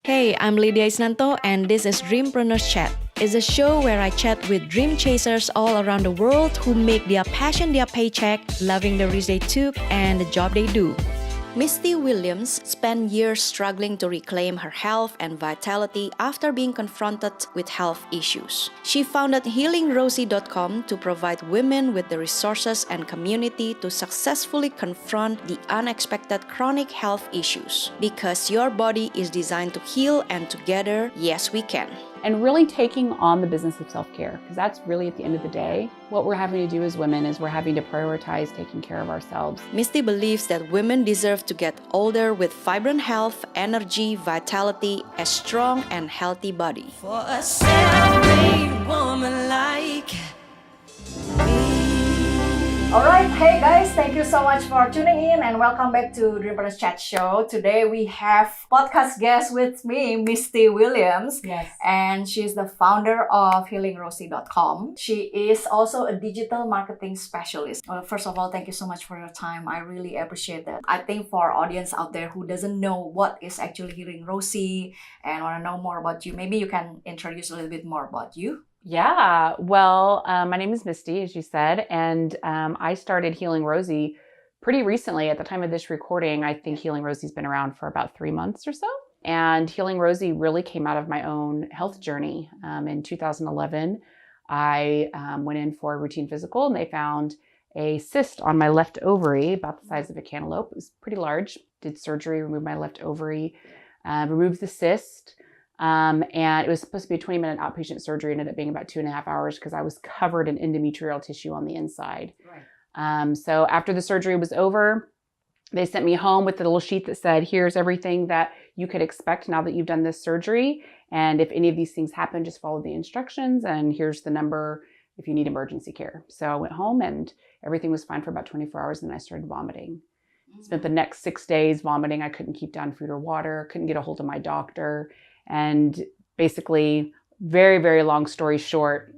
Hey, I'm Lydia Isnanto, and this is Dreampreneurs Chat. It's a show where I chat with dream chasers all around the world who make their passion their paycheck, loving the risk they took and the job they do. Misty Williams spent years struggling to reclaim her health and vitality after being confronted with health issues. She founded healingrosie.com to provide women with the resources and community to successfully confront the unexpected chronic health issues. Because your body is designed to heal, and together, yes, we can. And really taking on the business of self-care, because that's really at the end of the day, what we're having to do as women is we're having to prioritize taking care of ourselves. Misty believes that women deserve to get older with vibrant health, energy, vitality, a strong and healthy body. For a self-made woman like me. Alright, hey guys, thank you so much for tuning in and welcome back to Dreampreneurs Chat Show. Today we have podcast guest with me, Misty Williams. Yes. And she's the founder of healingrosie.com. She is also a digital marketing specialist. Well, first of all, thank you so much for your time. I really appreciate that. I think for our audience out there who doesn't know what is actually Healing Rosie and want to know more about you, maybe you can introduce a little bit more about you. Yeah, well, my name is Misty, as you said, and I started Healing Rosie pretty recently. At the time of this recording, I think Healing Rosie's been around for about 3 months or so. And Healing Rosie really came out of my own health journey. In 2011, I went in for a routine physical and they found a cyst on my left ovary, about the size of a cantaloupe. It was pretty large. Did surgery, removed my left ovary, removed the cyst. And it was supposed to be a 20-minute outpatient surgery. It ended up being about 2.5 hours because I was covered in endometrial tissue on the inside. Right. So after the surgery was over, they sent me home with a little sheet that said, here's everything that you could expect now that you've done this surgery. And if any of these things happen, just follow the instructions. And here's the number if you need emergency care. So I went home and everything was fine for about 24 hours. And then I started vomiting. Spent the next 6 days vomiting. I couldn't keep down food or water, couldn't get a hold of my doctor. And basically, very, very long story short,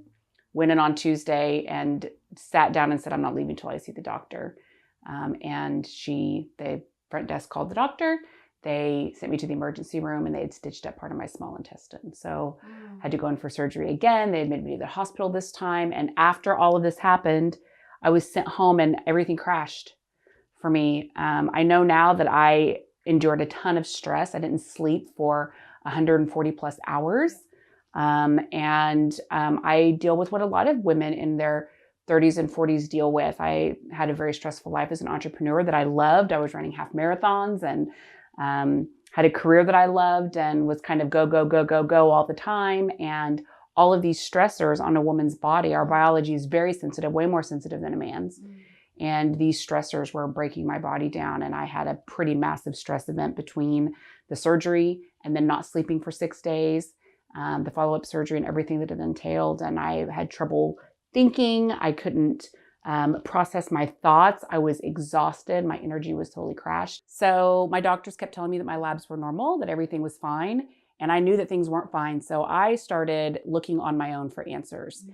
went in on Tuesday and sat down and said, I'm not leaving until I see the doctor. And the front desk called the doctor. They sent me to the emergency room and they had stitched up part of my small intestine. So I had to go in for surgery again. They admitted me to the hospital this time. And after all of this happened, I was sent home and everything crashed for me. I know now that I endured a ton of stress. I didn't sleep for 140 plus hours. I deal with what a lot of women in their 30s and 40s deal with. I had a very stressful life as an entrepreneur that I loved. I was running half marathons and had a career that I loved and was kind of go, go, go, go, go all the time. And all of these stressors on a woman's body, our biology is very sensitive, way more sensitive than a man's. And these stressors were breaking my body down. And I had a pretty massive stress event between the surgery and then not sleeping for 6 days, the follow-up surgery and everything that it entailed. And I had trouble thinking. I couldn't process my thoughts. I was exhausted. My energy was totally crashed. So my doctors kept telling me that my labs were normal, that everything was fine. And I knew that things weren't fine. So I started looking on my own for answers.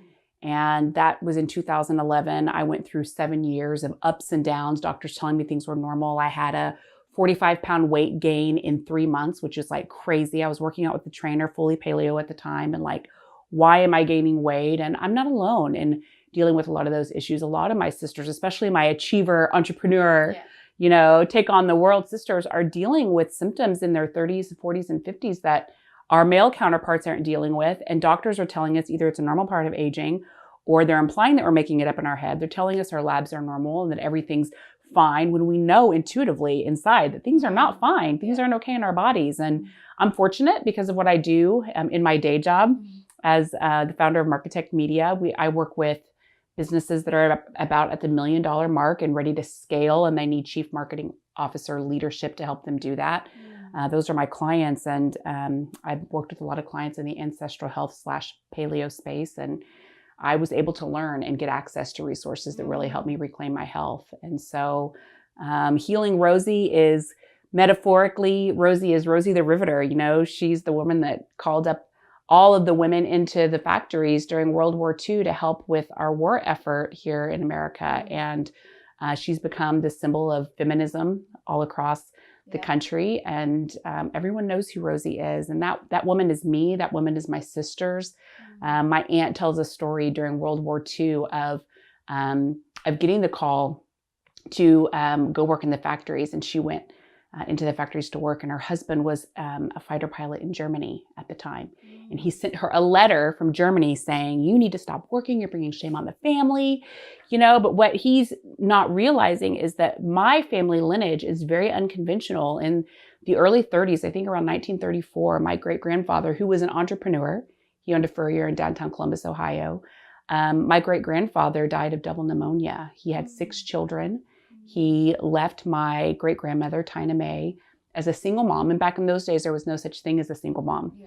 And that was in 2011. I went through 7 years of ups and downs, doctors telling me things were normal. I had a 45-pound weight gain in 3 months, which is like crazy. I was working out with the trainer, fully paleo at the time, and like, why am I gaining weight? And I'm not alone in dealing with a lot of those issues. A lot of my sisters, especially my achiever entrepreneur, take on the world sisters, are dealing with symptoms in their 30s, 40s, and 50s that our male counterparts aren't dealing with. And doctors are telling us either it's a normal part of aging or they're implying that we're making it up in our head. They're telling us our labs are normal and that everything's fine when we know intuitively inside that things are not fine. Things aren't okay in our bodies. And I'm fortunate because of what I do in my day job as the founder of Marketech Media. I work with businesses that are about at the $1 million mark and ready to scale, and they need chief marketing officer leadership to help them do that. Those are my clients. And I've worked with a lot of clients in the ancestral health / paleo space. And I was able to learn and get access to resources that really helped me reclaim my health. And so Healing Rosie is metaphorically, Rosie is Rosie the Riveter. She's the woman that called up all of the women into the factories during World War II to help with our war effort here in America. And she's become the symbol of feminism all across the country, and everyone knows who Rosie is. And that woman is me. That woman is my sisters. My aunt tells a story during World War II of getting the call to go work in the factories, and she went into the factories to work, and her husband was a fighter pilot in Germany at the time. And he sent her a letter from Germany saying, you need to stop working, you're bringing shame on the family, but what he's not realizing is that my family lineage is very unconventional. In the early 30s, I think around 1934, my great-grandfather, who was an entrepreneur, he owned a furrier in downtown Columbus, Ohio. My great-grandfather died of double pneumonia. He had 6 children. He left my great-grandmother, Tina Mae, as a single mom. And back in those days, there was no such thing as a single mom.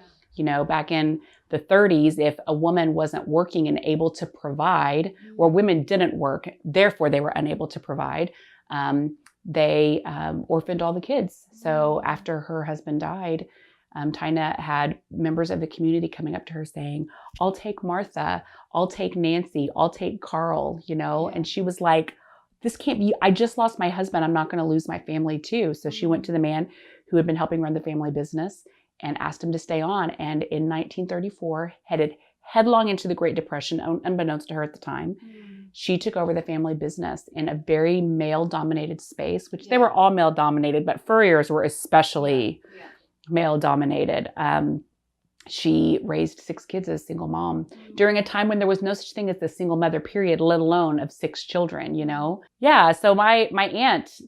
Back in the 30s, if a woman wasn't working and able to provide, or women didn't work, therefore they were unable to provide, they orphaned all the kids. So after her husband died, Tina had members of the community coming up to her saying, I'll take Martha, I'll take Nancy, I'll take Carl, and she was like, this can't be, I just lost my husband. I'm not going to lose my family too. So she went to the man who had been helping run the family business and asked him to stay on. And in 1934, headed headlong into the Great Depression, unbeknownst to her at the time, she took over the family business in a very male-dominated space, which they were all male-dominated, but furriers were especially male-dominated. She raised 6 kids as a single mom during a time when there was no such thing as the single mother period, let alone of 6 children, Yeah, so my aunt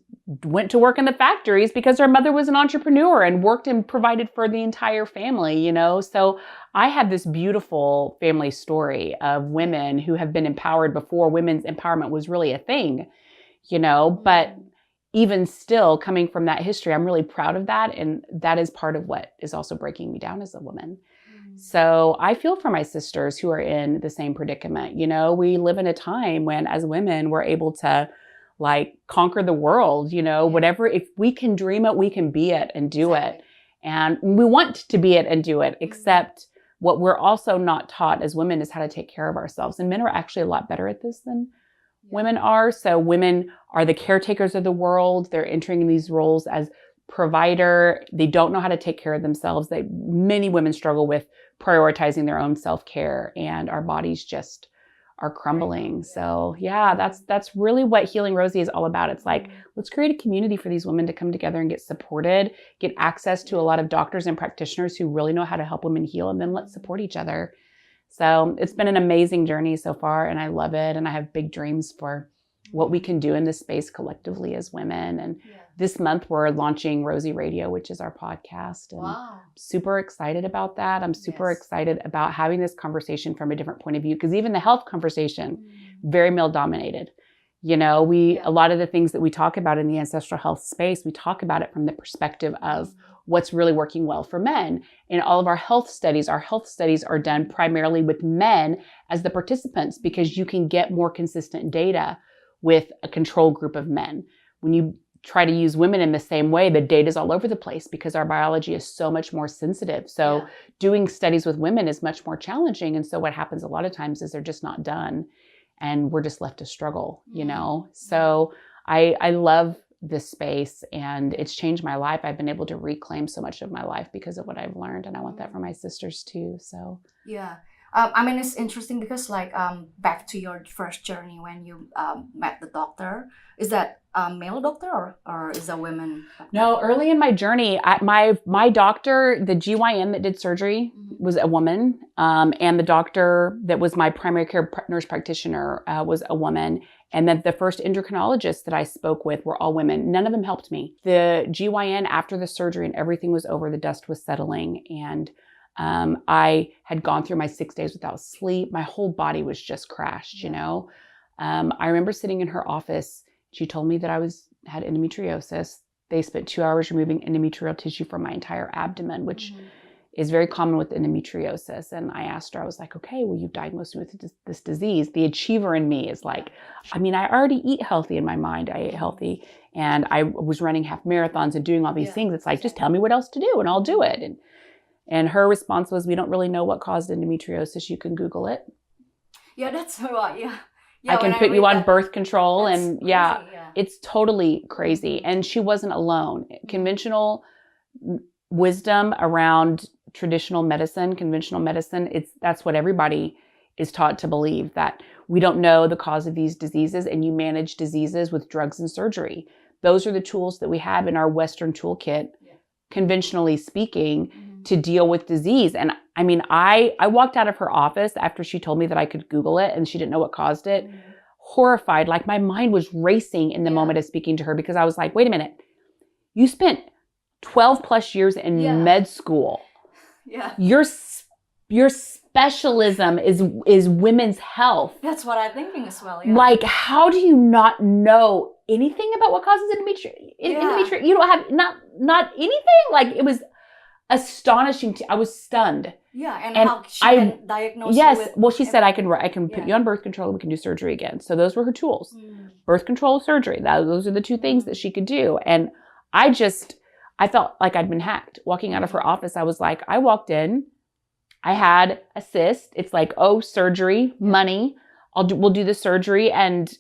went to work in the factories because her mother was an entrepreneur and worked and provided for the entire family, So I have this beautiful family story of women who have been empowered before women's empowerment was really a thing, But even still, coming from that history, I'm really proud of that. And that is part of what is also breaking me down as a woman. So I feel for my sisters who are in the same predicament. We live in a time when as women, we're able to conquer the world, whatever, if we can dream it, we can be it and do it. And we want to be it and do it, except what we're also not taught as women is how to take care of ourselves. And men are actually a lot better at this than women are. So women are the caretakers of the world. They're entering these roles as provider. They don't know how to take care of themselves. Many women struggle with prioritizing their own self-care, and our bodies just are crumbling. So yeah, that's really what Healing Rosie is all about. It's like, let's create a community for these women to come together and get supported, get access to a lot of doctors and practitioners who really know how to help women heal, and then let's support each other. So it's been an amazing journey so far, and I love it. And I have big dreams for what we can do in this space collectively as women. And this month we're launching Rosie Radio, which is our podcast. And I'm super excited about that. I'm super excited about having this conversation from a different point of view, because even the health conversation, very male dominated. A lot of the things that we talk about in the ancestral health space, we talk about it from the perspective of what's really working well for men. In all of our health studies are done primarily with men as the participants, because you can get more consistent data with a control group of men. When you try to use women in the same way, the data is all over the place because our biology is so much more sensitive. So doing studies with women is much more challenging. And so what happens a lot of times is they're just not done, and we're just left to struggle, So I love this space, and it's changed my life. I've been able to reclaim so much of my life because of what I've learned, and I want that for my sisters too. So it's interesting because back to your first journey when you met the doctor, is that a male doctor or is a woman doctor? No, early in my journey, my doctor, the GYN that did surgery, was a woman, and the doctor that was my primary care nurse practitioner was a woman. And then the first endocrinologists that I spoke with were all women. None of them helped me. The GYN, after the surgery and everything was over, the dust was settling, and I had gone through my 6 days without sleep. My whole body was just crashed, I remember sitting in her office. She told me that I had endometriosis. They spent 2 hours removing endometrial tissue from my entire abdomen, which is very common with endometriosis. And I asked her, I was like, okay, well, you've diagnosed me with this disease. The achiever in me is like, I already eat healthy in my mind. I ate healthy, and I was running half marathons and doing all these things. It's like, just tell me what else to do and I'll do it. And her response was, we don't really know what caused endometriosis. You can Google it. Yeah, that's right. Yeah, I can when put you read on that, birth control. that's And crazy, yeah, yeah. it's totally crazy. And she wasn't alone. Conventional wisdom around traditional medicine, conventional medicine, that's what everybody is taught to believe, that we don't know the cause of these diseases and you manage diseases with drugs and surgery. Those are the tools that we have in our Western toolkit, conventionally speaking, to deal with disease. And I mean, I walked out of her office after she told me that I could Google it and she didn't know what caused it, horrified. Like my mind was racing in the moment of speaking to her, because I was like, wait a minute, you spent 12 plus years in med school. Yeah. Your specialism is women's health. That's what I'm thinking as well. Yeah. Like, how do you not know anything about what causes endometrial? You don't have not anything. Like, it was astonishing. I was stunned. Yeah, and how she can diagnose you with... Well, she said I can put you on birth control and we can do surgery again. So those were her tools. Birth control, surgery. Those are the two things that she could do. And I felt like I'd been hacked. Walking out of her office, I was like, I walked in, I had a cyst. It's like, oh, surgery, money. We'll do the surgery, and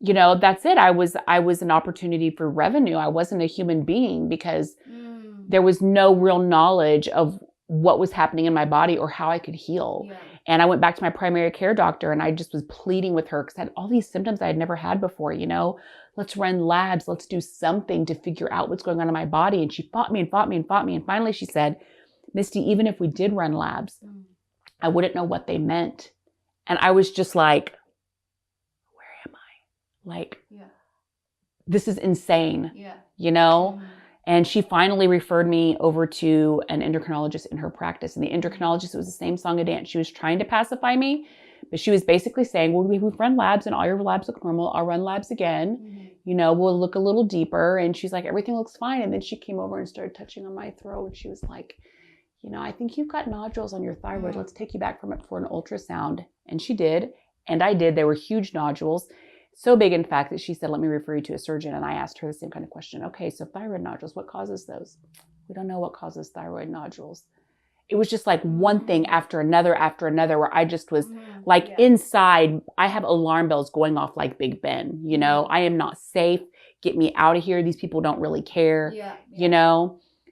that's it. I was an opportunity for revenue. I wasn't a human being, because there was no real knowledge of what was happening in my body or how I could heal. Yeah. And I went back to my primary care doctor, and I just was pleading with her because I had all these symptoms I had never had before. Let's run labs. Let's do something to figure out what's going on in my body. And she fought me and fought me and fought me. And finally she said, Misty, even if we did run labs, I wouldn't know what they meant. And I was just like, where am I? Like, this is insane, And she finally referred me over to an endocrinologist in her practice. And the endocrinologist, it was the same song and dance. She was trying to pacify me, but she was basically saying, well, we've run labs and all your labs look normal. I'll run labs again. We'll look a little deeper. And she's like, everything looks fine. And then she came over and started touching on my throat. And she was like, I think you've got nodules on your thyroid. Let's take you back from it for an ultrasound. And she did. And I did. They were huge nodules. So big, in fact, that she said, let me refer you to a surgeon. And I asked her the same kind of question. Okay, so thyroid nodules, what causes those? We don't know what causes thyroid nodules. It was just like one thing after another, where I just was inside. I have alarm bells going off like Big Ben. I am not safe. Get me out of here. These people don't really care,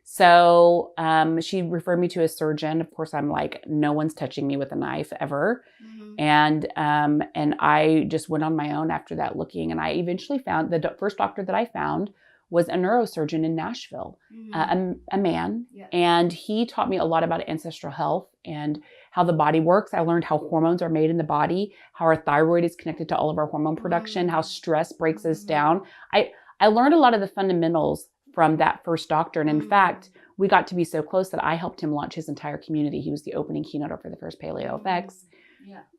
So she referred me to a surgeon. Of course, I'm like, no one's touching me with a knife ever. And I just went on my own after that looking. And I eventually found the first doctor that I found was a neurosurgeon in Nashville, a man. And he taught me a lot about ancestral health and how the body works. I learned how hormones are made in the body, how our thyroid is connected to all of our hormone production, how stress breaks us down. I learned a lot of the fundamentals from that first doctor. And in fact, we got to be so close that I helped him launch his entire community. He was the opening keynote for the first Paleo FX.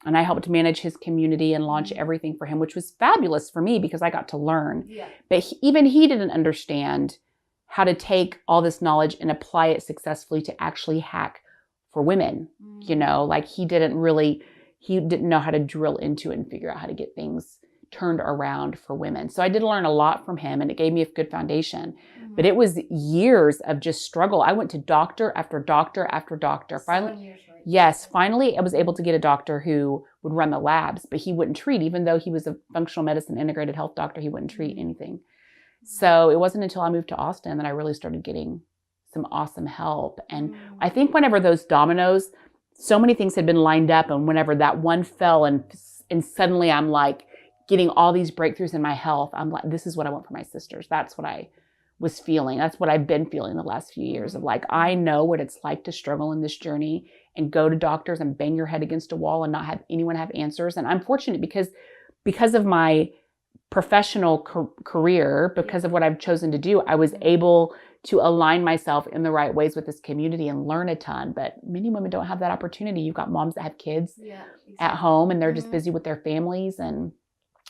And I helped manage his community and launch everything for him, which was fabulous for me because I got to learn. But even he didn't understand how to take all this knowledge and apply it successfully to actually hack for women. Like he didn't know how to drill into it and figure out how to get things turned around for women. So I did learn a lot from him, and it gave me a good foundation. But it was years of just struggle. I went to doctor after doctor after doctor. Finally, I was able to get a doctor who would run the labs, but he wouldn't treat. Even though he was a functional medicine integrated health doctor, he wouldn't treat anything. So it wasn't until I moved to Austin that I really started getting some awesome help. And I think whenever those dominoes, so many things had been lined up, and whenever that one fell and suddenly I'm like getting all these breakthroughs in my health, I'm like, this is what I want for my sisters. That's what I was feeling. That's what I've been feeling the last few years of like, I know what it's like to struggle in this journey and go to doctors and bang your head against a wall and not have anyone have answers. And I'm fortunate because of my professional career, because of what I've chosen to do, I was able to align myself in the right ways with this community and learn a ton. But many women don't have that opportunity. You've got moms that have kids at home and they're just busy with their families, and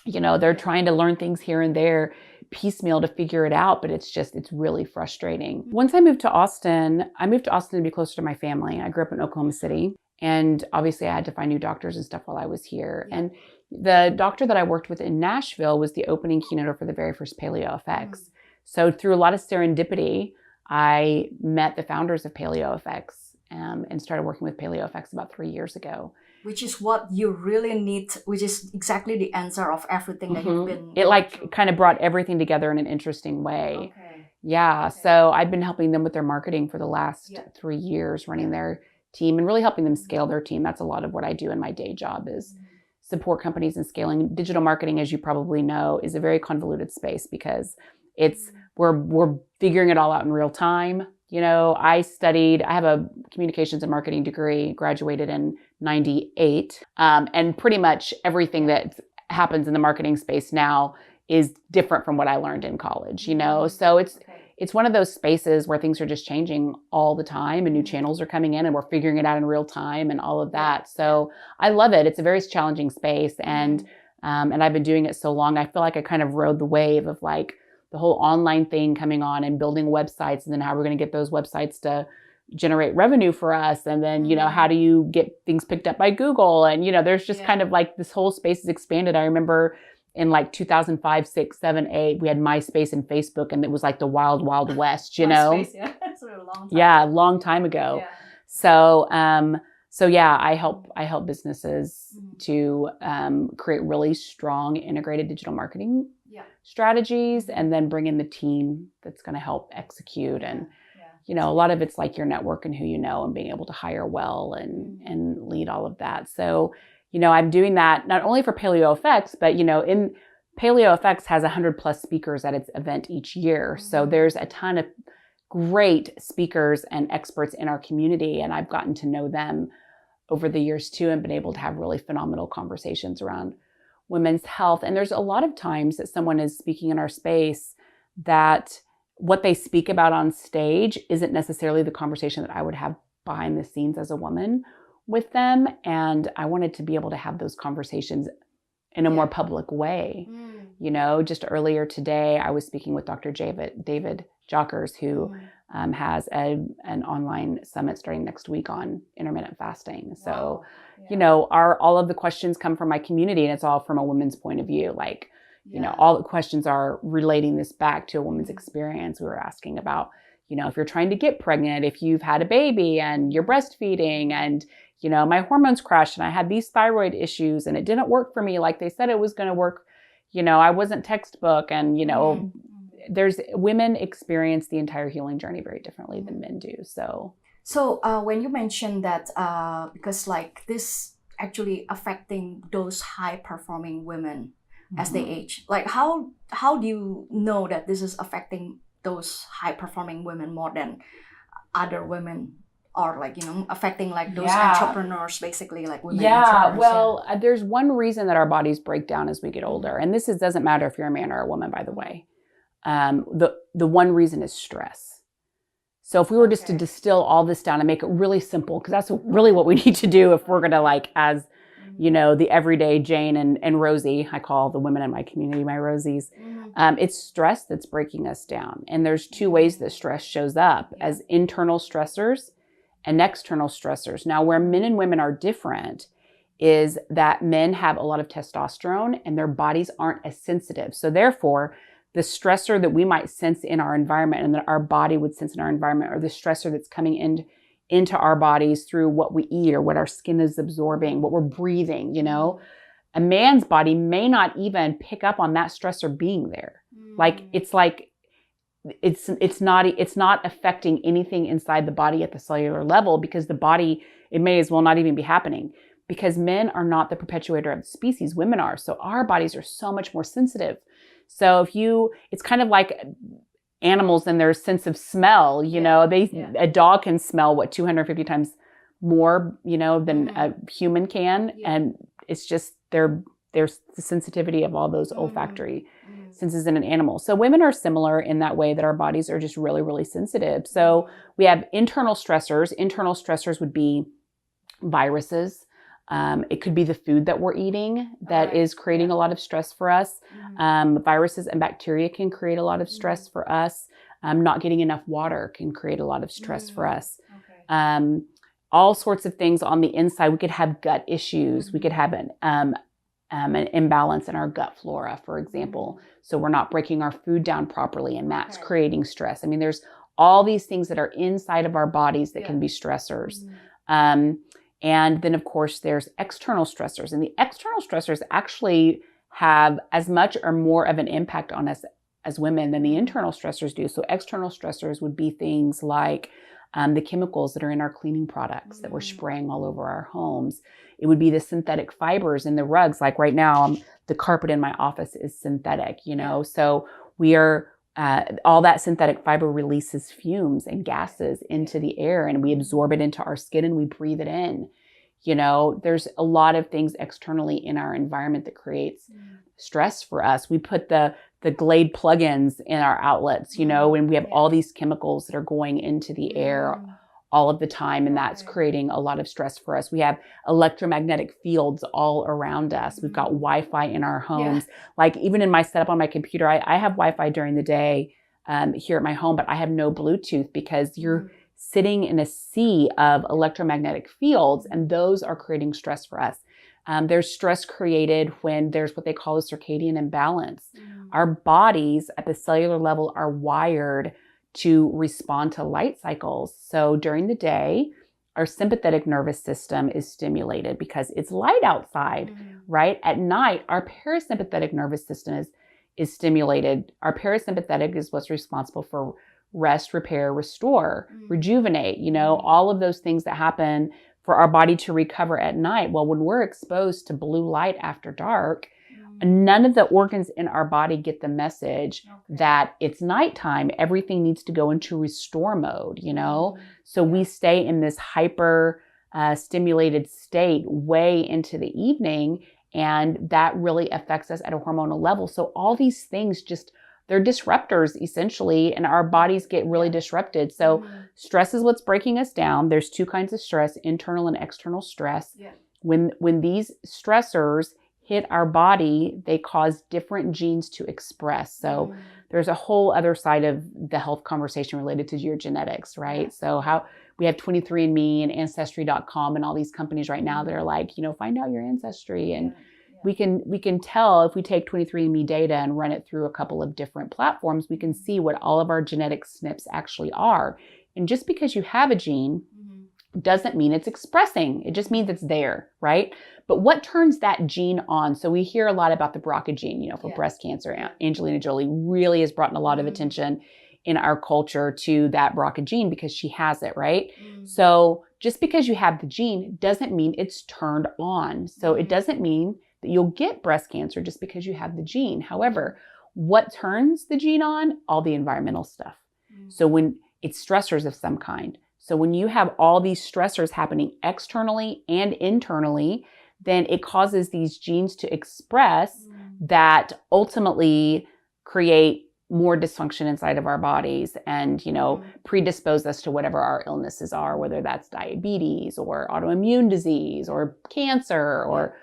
they're trying to learn things here and there piecemeal to figure it out, but it's really frustrating. Once I moved to Austin to be closer to my family. I grew up in Oklahoma City, and obviously I had to find new doctors and stuff while I was here. And the doctor that I worked with in Nashville was the opening keynote for the very first Paleo FX. So through a lot of serendipity, I met the founders of Paleo FX, and started working with PaleoFX about 3 years ago. Which is what you really need, which is exactly the answer of everything that you've been It like through. kind of brought everything together in an interesting way. Okay. Yeah. Okay. So I've been helping them with their marketing for the last Yeah. 3 years, running their team and really helping them scale their team. That's a lot of what I do in my day job is support companies in scaling. Digital marketing, as you probably know, is a very convoluted space because it's we're figuring it all out in real time. You know, I have a communications and marketing degree, graduated in 98. And pretty much everything that happens in the marketing space now is different from what I learned in college, you know? So it's one of those spaces where things are just changing all the time and new channels are coming in and we're figuring it out in real time and all of that. So I love it. It's a very challenging space. And I've been doing it so long. I feel like I kind of rode the wave of like the whole online thing coming on and building websites and then how we're going to get those websites to generate revenue for us. And then, you know, how do you get things picked up by Google? And, you know, there's just kind of like this whole space has expanded. I remember in like 2005, 6, 7, 8, we had MySpace and Facebook and it was like the wild, wild west, you know? MySpace, yeah. That's a long time. Yeah, a long time ago. Yeah. So yeah, I help businesses to create really strong integrated digital marketing strategies and then bring in the team that's going to help execute. And, you know, a lot of it's like your network and who you know and being able to hire well and lead all of that. So, you know, I'm doing that not only for PaleoFX, but, you know, in PaleoFX has 100+ speakers at its event each year. So there's a ton of great speakers and experts in our community. And I've gotten to know them over the years too and been able to have really phenomenal conversations around women's health. And there's a lot of times that someone is speaking in our space that what they speak about on stage isn't necessarily the conversation that I would have behind the scenes as a woman with them. And I wanted to be able to have those conversations in a more public way. You know, just earlier today, I was speaking with Dr. David Jockers, who has an online summit starting next week on intermittent fasting. So, you know, all of the questions come from my community and it's all from a woman's point of view. Like, you know, all the questions are relating this back to a woman's experience. We were asking about, you know, if you're trying to get pregnant, if you've had a baby and you're breastfeeding and, you know, my hormones crashed and I had these thyroid issues and it didn't work for me like they said it was going to work. You know, I wasn't textbook and, you know, women experience the entire healing journey very differently than men do. So when you mentioned that, because like this actually affecting those high performing women as they age, like how do you know that this is affecting those high performing women more than other women? Or like, you know, affecting like those entrepreneurs, basically like women. Well, there's one reason that our bodies break down as we get older. And this doesn't matter if you're a man or a woman, by the way. The one reason is stress. So if we were just to distill all this down and make it really simple, because that's really what we need to do if we're going to like, as you know, the everyday Jane and Rosie, I call the women in my community my Rosies. It's stress that's breaking us down. And there's two ways that stress shows up as internal stressors and external stressors. Now, where men and women are different is that men have a lot of testosterone and their bodies aren't as sensitive. So therefore, the stressor that we might sense in our environment and that our body would sense in our environment, or the stressor that's coming into our bodies through what we eat or what our skin is absorbing, what we're breathing, you know, a man's body may not even pick up on that stressor being there. It's not affecting anything inside the body at the cellular level because the body, it may as well not even be happening because men are not the perpetuator of the species, women are. So our bodies are so much more sensitive. So it's kind of like animals and their sense of smell, you know, a dog can smell 250 times more, you know, than a human can. And it's just there's the sensitivity of all those olfactory senses in an animal. So women are similar in that way that our bodies are just really, really sensitive. So we have internal stressors. Internal stressors would be viruses. It could be the food that we're eating that is creating a lot of stress for us. Viruses and bacteria can create a lot of stress for us. Not getting enough water can create a lot of stress for us. All sorts of things on the inside. We could have gut issues. We could have an imbalance in our gut flora, for example. So we're not breaking our food down properly and that's creating stress. I mean, there's all these things that are inside of our bodies that can be stressors. And then, of course, there's external stressors. And the external stressors actually have as much or more of an impact on us as women than the internal stressors do. So external stressors would be things like the chemicals that are in our cleaning products that we're spraying all over our homes. It would be the synthetic fibers in the rugs. Like right now, the carpet in my office is synthetic, you know, so we are, all that synthetic fiber releases fumes and gases into the air, and we absorb it into our skin and we breathe it in. You know, there's a lot of things externally in our environment that creates stress for us. We put the Glade plugins in our outlets, you know, and we have all these chemicals that are going into the air all of the time, and that's creating a lot of stress for us. We have electromagnetic fields all around us. We've got Wi-Fi in our homes. Like even in my setup on my computer, I have Wi-Fi during the day here at my home, but I have no Bluetooth because you're sitting in a sea of electromagnetic fields, and those are creating stress for us. There's stress created when there's what they call a circadian imbalance. Our bodies at the cellular level are wired to respond to light cycles. So during the day, our sympathetic nervous system is stimulated because it's light outside, right? At night, our parasympathetic nervous system is stimulated. Our parasympathetic is what's responsible for rest, repair, restore, rejuvenate, you know, all of those things that happen for our body to recover at night. Well, when we're exposed to blue light after dark, none of the organs in our body get the message that it's nighttime. Everything needs to go into restore mode, you know? So we stay in this hyper stimulated state way into the evening, and that really affects us at a hormonal level. So all these things they're disruptors essentially, and our bodies get really disrupted. So stress is what's breaking us down. There's two kinds of stress, internal and external stress. When these stressors hit our body, they cause different genes to express. So there's a whole other side of the health conversation related to your genetics, right? So how we have 23andMe and Ancestry.com and all these companies right now that are like, you know, find out your ancestry. And we can tell if we take 23andMe data and run it through a couple of different platforms, we can see what all of our genetic SNPs actually are. And just because you have a gene doesn't mean it's expressing. It just means it's there, right? But what turns that gene on? So we hear a lot about the BRCA gene, you know, for breast cancer. Angelina Jolie really has brought in a lot of attention in our culture to that BRCA gene because she has it, right? So just because you have the gene doesn't mean it's turned on. So it doesn't mean that you'll get breast cancer just because you have the gene. However, what turns the gene on? All the environmental stuff. So when it's stressors of some kind. So when you have all these stressors happening externally and internally, then it causes these genes to express that ultimately create more dysfunction inside of our bodies and, you know, predispose us to whatever our illnesses are, whether that's diabetes or autoimmune disease or cancer or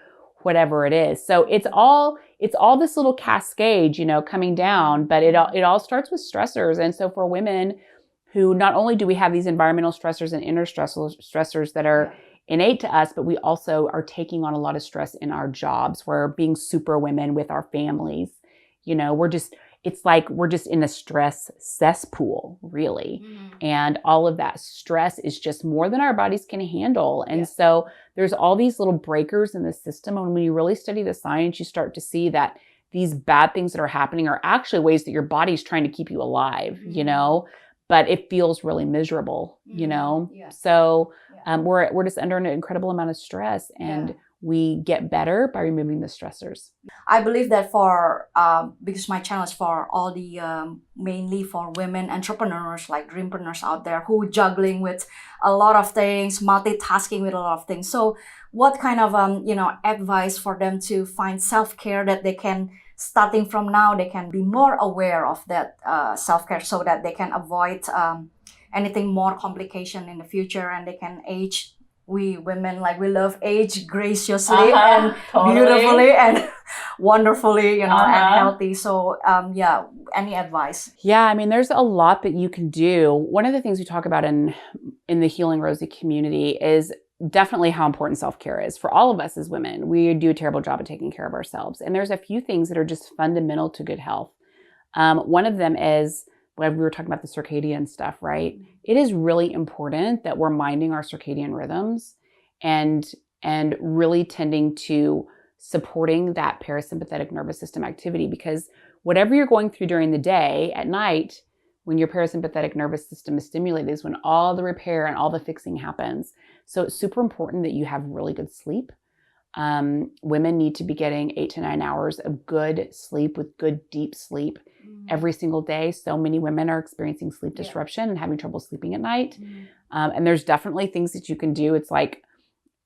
whatever it is. So it's all this little cascade, you know, coming down, but it all starts with stressors. And so for women who not only do we have these environmental stressors and inner stressors that are innate to us, but we also are taking on a lot of stress in our jobs. We're being super women with our families. You know, it's like we're just in a stress cesspool, really. And all of that stress is just more than our bodies can handle. And so there's all these little breakers in the system. And when you really study the science, you start to see that these bad things that are happening are actually ways that your body's trying to keep you alive, you know? But it feels really miserable, you know? So we're just under an incredible amount of stress, and we get better by removing the stressors. I believe that because my channel is for all the, mainly for women entrepreneurs, like dreampreneurs out there who juggling with a lot of things, multitasking with a lot of things. So what kind of, advice for them to find self-care that they can, starting from now, they can be more aware of that self-care so that they can avoid anything more complication in the future, and they can age. We women, like, we love age graciously and beautifully and wonderfully, and healthy. So any advice? Yeah, I mean, there's a lot that you can do. One of the things we talk about in the Healing Rosie community is definitely how important self-care is for all of us as women. We do a terrible job of taking care of ourselves. And there's a few things that are just fundamental to good health. One of them is when we were talking about the circadian stuff, right? It is really important that we're minding our circadian rhythms and really tending to supporting that parasympathetic nervous system activity, because whatever you're going through during the day, at night, when your parasympathetic nervous system is stimulated, is when all the repair and all the fixing happens. So it's super important that you have really good sleep. Women need to be getting 8 to 9 hours of good sleep, with good deep sleep every single day. So many women are experiencing sleep disruption and having trouble sleeping at night. And there's definitely things that you can do. It's like,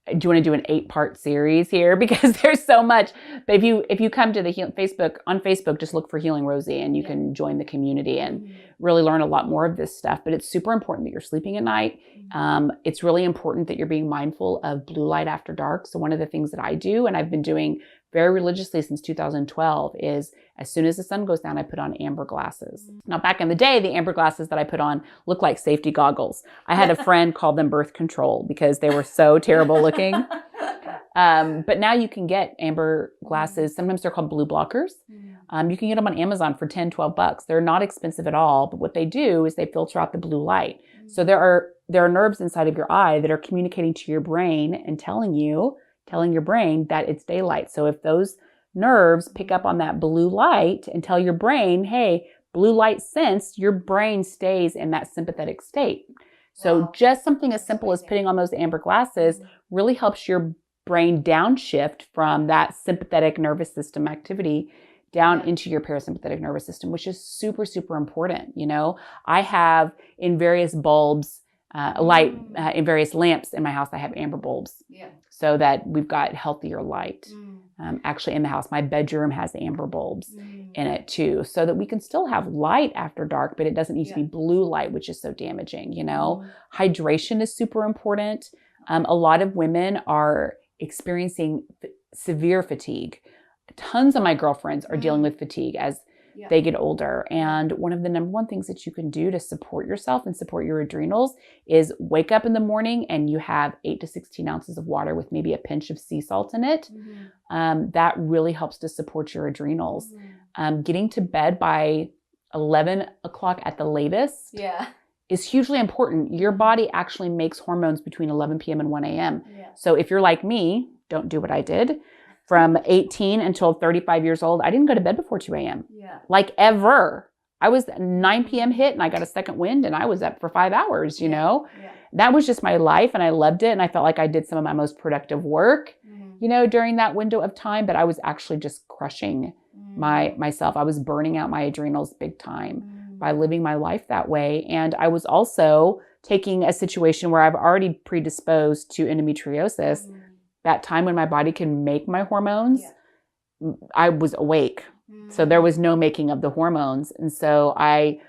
do you want to do an 8-part series here? Because there's so much. But if you come to the Facebook, just look for Healing Rosie, and you can join the community and really learn a lot more of this stuff. But it's super important that you're sleeping at night. It's really important that you're being mindful of blue light after dark. So one of the things that I do, and I've been doing very religiously since 2012, is as soon as the sun goes down, I put on amber glasses. Now, back in the day, the amber glasses that I put on looked like safety goggles. I had a friend call them birth control because they were so terrible looking. But now you can get amber glasses. Sometimes they're called blue blockers. You can get them on Amazon for $10, $12. They're not expensive at all. But what they do is they filter out the blue light. So there are nerves inside of your eye that are communicating to your brain and telling your brain that it's daylight. So if those nerves pick up on that blue light and tell your brain, hey, blue light sense, your brain stays in that sympathetic state. So just something as simple as putting on those amber glasses really helps your brain downshift from that sympathetic nervous system activity down into your parasympathetic nervous system, which is super, super important. You know, I have in various bulbs, in various lamps in my house, I have amber bulbs so that we've got healthier light. Actually in the house, my bedroom has amber bulbs in it too, so that we can still have light after dark, but it doesn't need to be blue light, which is so damaging, you know. Hydration is super important. A lot of women are experiencing severe fatigue. Tons of my girlfriends are dealing with fatigue as they get older. And one of the number one things that you can do to support yourself and support your adrenals is wake up in the morning and you have 8 to 16 ounces of water with maybe a pinch of sea salt in it. That really helps to support your adrenals. Getting to bed by 11 o'clock at the latest is hugely important. Your body actually makes hormones between 11 p.m. and 1 a.m. So if you're like me, don't do what I did. From 18 until 35 years old, I didn't go to bed before 2 a.m. Like ever. I was 9 p.m. hit and I got a second wind and I was up for 5 hours, you know. That was just my life and I loved it. And I felt like I did some of my most productive work, you know, during that window of time. But I was actually just crushing myself. I was burning out my adrenals big time by living my life that way. And I was also taking a situation where I've already predisposed to endometriosis. That time when my body can make my hormones, I was awake. So there was no making of the hormones. And so I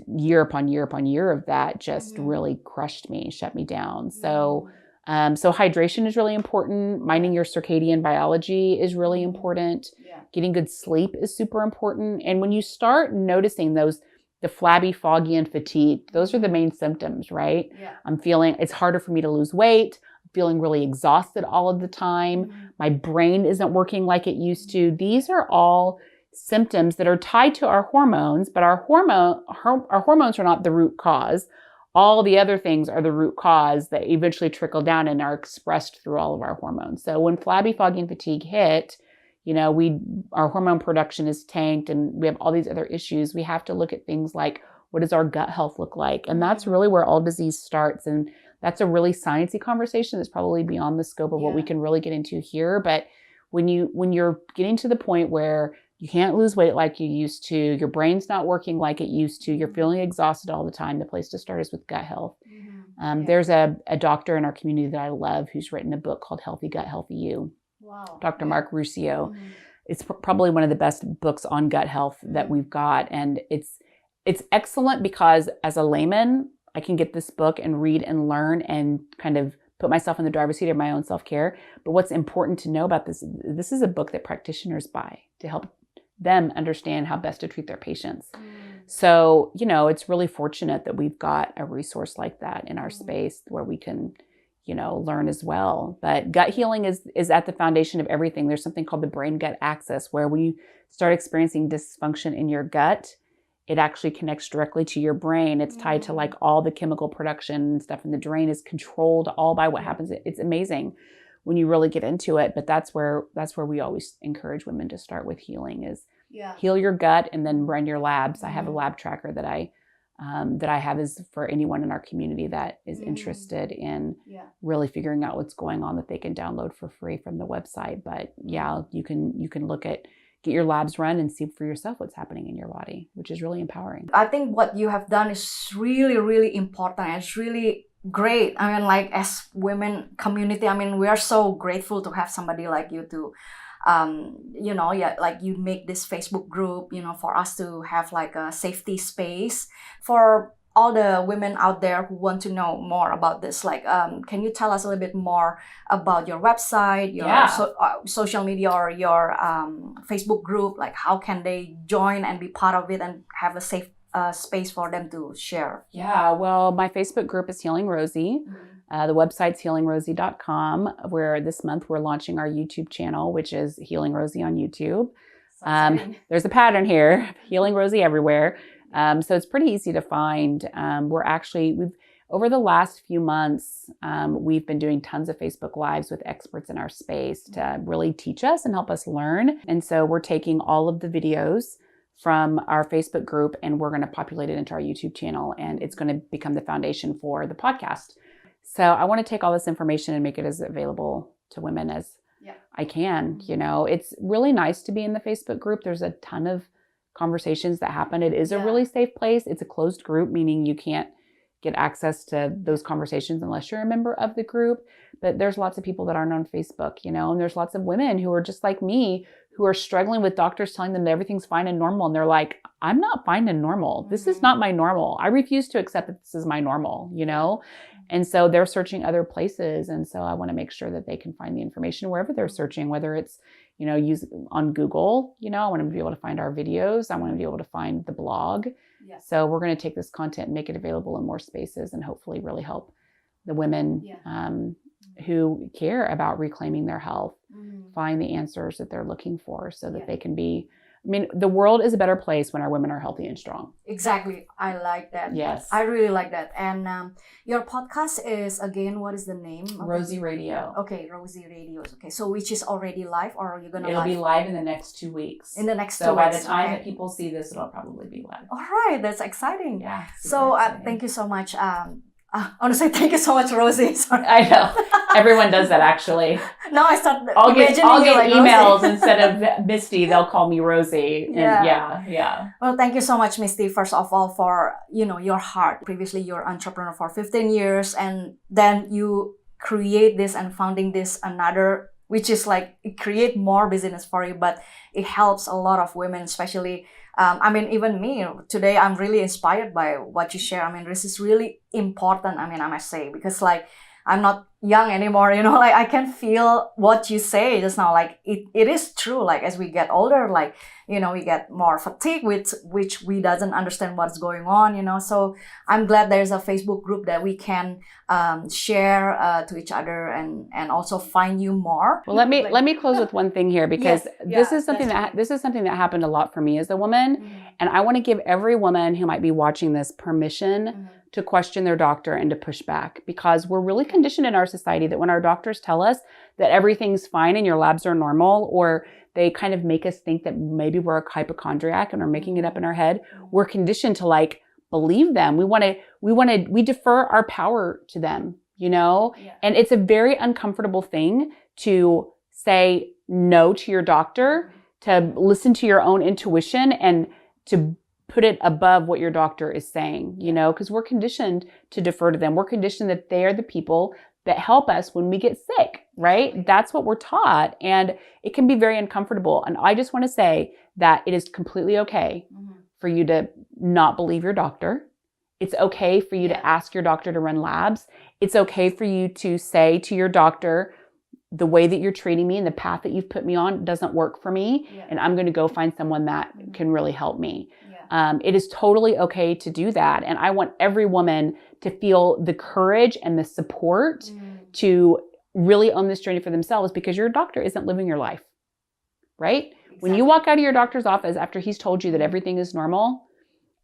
year upon year upon year of that just really crushed me, shut me down. So hydration is really important. Minding your circadian biology is really important. Getting good sleep is super important. And when you start noticing the flabby, foggy, and fatigue, those are the main symptoms, right? I'm feeling it's harder for me to lose weight. Feeling really exhausted all of the time. My brain isn't working like it used to. These are all symptoms that are tied to our hormones, but our hormones are not the root cause. All the other things are the root cause that eventually trickle down and are expressed through all of our hormones. So when flabby, foggy, and fatigue hit, you know, our hormone production is tanked and we have all these other issues. We have to look at things like, what does our gut health look like? And that's really where all disease starts. And that's a really sciencey conversation that's probably beyond the scope of what we can really get into here. But when you're getting to the point where you can't lose weight like you used to, your brain's not working like it used to, you're feeling exhausted all the time, the place to start is with gut health. There's a doctor in our community that I love who's written a book called Healthy Gut, Healthy You. Dr. Mark Ruscio. It's probably one of the best books on gut health that we've got. And it's excellent because as a layman, I can get this book and read and learn and kind of put myself in the driver's seat of my own self-care. But what's important to know about this is a book that practitioners buy to help them understand how best to treat their patients. So, you know, it's really fortunate that we've got a resource like that in our space where we can, you know, learn as well. But gut healing is at the foundation of everything. There's something called the brain-gut axis, where when you start experiencing dysfunction in your gut, It actually connects directly to your brain. It's tied to like all the chemical production and stuff, and the drain is controlled all by what happens. It's amazing when you really get into it. But that's where we always encourage women to start with healing is heal your gut and then run your labs. I have a lab tracker that I have is for anyone in our community that is interested in really figuring out what's going on, that they can download for free from the website. But you can get your labs run and see for yourself what's happening in your body, which is really empowering. I think what you have done is really, really important. It's really great. I mean, like as women community, I mean, we are so grateful to have somebody like you to, like you make this Facebook group, for us to have like a safety space for all the women out there who want to know more about this. Like, can you tell us a little bit more about your website, your social media, or your Facebook group? Like, how can they join and be part of it and have a safe space for them to share? Yeah, well, my Facebook group is Healing Rosie. The website's healingrosie.com, where this month we're launching our YouTube channel, which is Healing Rosie on YouTube. There's a pattern here, Healing Rosie everywhere. So it's pretty easy to find. We've over the last few months, we've been doing tons of Facebook Lives with experts in our space to really teach us and help us learn. And so we're taking all of the videos from our Facebook group and we're going to populate it into our YouTube channel, and it's going to become the foundation for the podcast. So I want to take all this information and make it as available to women as I can. It's really nice to be in the Facebook group. There's a ton of conversations that happen. It is a really safe place. It's a closed group, meaning you can't get access to those conversations unless you're a member of the group. But there's lots of people that aren't on Facebook, and there's lots of women who are just like me, who are struggling with doctors telling them that everything's fine and normal. And they're like, I'm not fine and normal. This is not my normal. I refuse to accept that this is my normal, And so they're searching other places. And so I want to make sure that they can find the information wherever they're searching, whether it's, use on Google, I want them to be able to find our videos. I want to be able to find the blog. So we're going to take this content and make it available in more spaces and hopefully really help the women who care about reclaiming their health, find the answers that they're looking for so that they can be, the world is a better place when our women are healthy and strong. Exactly. I like that. Yes. I really like that. And your podcast is, again, what is the name? Rosie Radio. Okay, Rosie Radio. Okay, so which is already live, or are you going to It'll be live in the next 2 weeks. In the next 2 weeks. So by the time that people see this, it'll probably be live. All right, that's exciting. Yeah. So thank you so much. Honestly, thank you so much, Rosie. Sorry. I know. Everyone does that, actually. No, I start I'll get emails Rosie. instead of Misty. They'll call me Rosie. Yeah. Well, thank you so much, Misty, first of all, for your heart. Previously, you're an entrepreneur for 15 years, and then you create this and founding this another, which is like it create more business for you, but it helps a lot of women, especially. Even me today, I'm really inspired by what you share. This is really important. I must say, because like I'm not young anymore, like I can feel what you say just now. Like it is true. Like as we get older, like, we get more fatigue with which we doesn't understand what's going on, So I'm glad there's a Facebook group that we can share to each other and also find you more. Well, let me close with one thing here, because this is something that happened a lot for me as a woman. And I want to give every woman who might be watching this permission to question their doctor and to push back, because we're really conditioned in our society that when our doctors tell us that everything's fine and your labs are normal, or they kind of make us think that maybe we're a hypochondriac and are making it up in our head, we're conditioned to like believe them. We defer our power to them, and it's a very uncomfortable thing to say no to your doctor, to listen to your own intuition and to put it above what your doctor is saying, because we're conditioned to defer to them. We're conditioned that they are the people that help us when we get sick, right? That's what we're taught. And it can be very uncomfortable. And I just want to say that it is completely okay for you to not believe your doctor. It's okay for you to ask your doctor to run labs. It's okay for you to say to your doctor, the way that you're treating me and the path that you've put me on doesn't work for me. And I'm going to go find someone that can really help me. It is totally okay to do that. And I want every woman to feel the courage and the support to really own this journey for themselves, because your doctor isn't living your life, right? Exactly. When you walk out of your doctor's office after he's told you that everything is normal,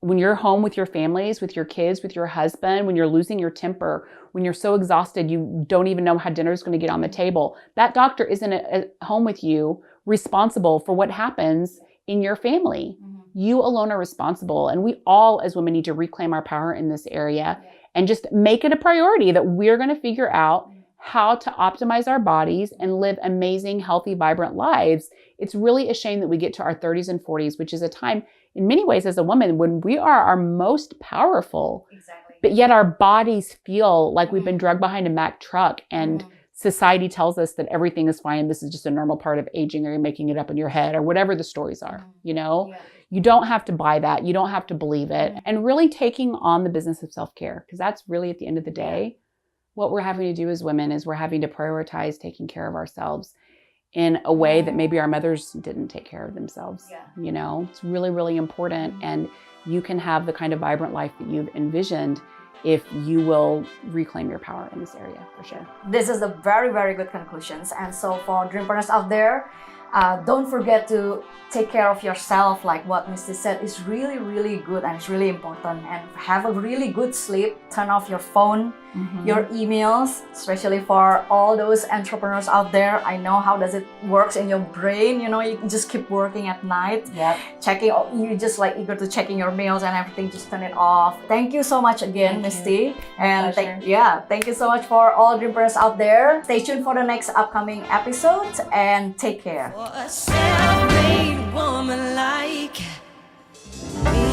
when you're home with your families, with your kids, with your husband, when you're losing your temper, when you're so exhausted you don't even know how dinner is going to get on the table, that doctor isn't at home with you responsible for what happens in your family. You alone are responsible. And we all as women need to reclaim our power in this area and just make it a priority that we're going to figure out how to optimize our bodies and live amazing, healthy, vibrant lives. It's really a shame that we get to our 30s and 40s, which is a time in many ways as a woman when we are our most powerful. Exactly. But yet our bodies feel like we've been dragged behind a Mack truck and society tells us that everything is fine. This is just a normal part of aging, or you're making it up in your head, or whatever the stories are, you know? Yeah. You don't have to buy that. You don't have to believe it. And really taking on the business of self-care, because that's really at the end of the day, what we're having to do as women is we're having to prioritize taking care of ourselves in a way that maybe our mothers didn't take care of themselves. You know, it's really, really important. And you can have the kind of vibrant life that you've envisioned if you will reclaim your power in this area, for sure. This is a very, very good conclusions. And so for Dreampreneurs out there, don't forget to take care of yourself. Like what Misty said, is really, really good and it's really important. And have a really good sleep. Turn off your phone, your emails, especially for all those entrepreneurs out there. I know how does it works in your brain. You know, you can just keep working at night. Checking, you just like eager to checking your mails and everything. Just turn it off. Thank you so much again, Misty. And thank you so much for all Dreampreneurs out there. Stay tuned for the next upcoming episode and take care. For a self-made woman like me.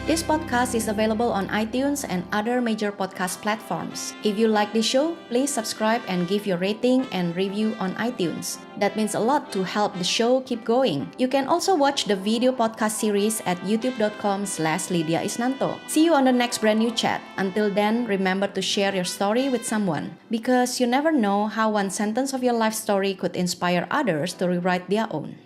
This podcast is available on iTunes and other major podcast platforms. If you like this show, please subscribe and give your rating and review on iTunes. That means a lot to help the show keep going. You can also watch the video podcast series at youtube.com/Lydia Isnanto. See you on the next brand new chat. Until then, remember to share your story with someone, because you never know how one sentence of your life story could inspire others to rewrite their own.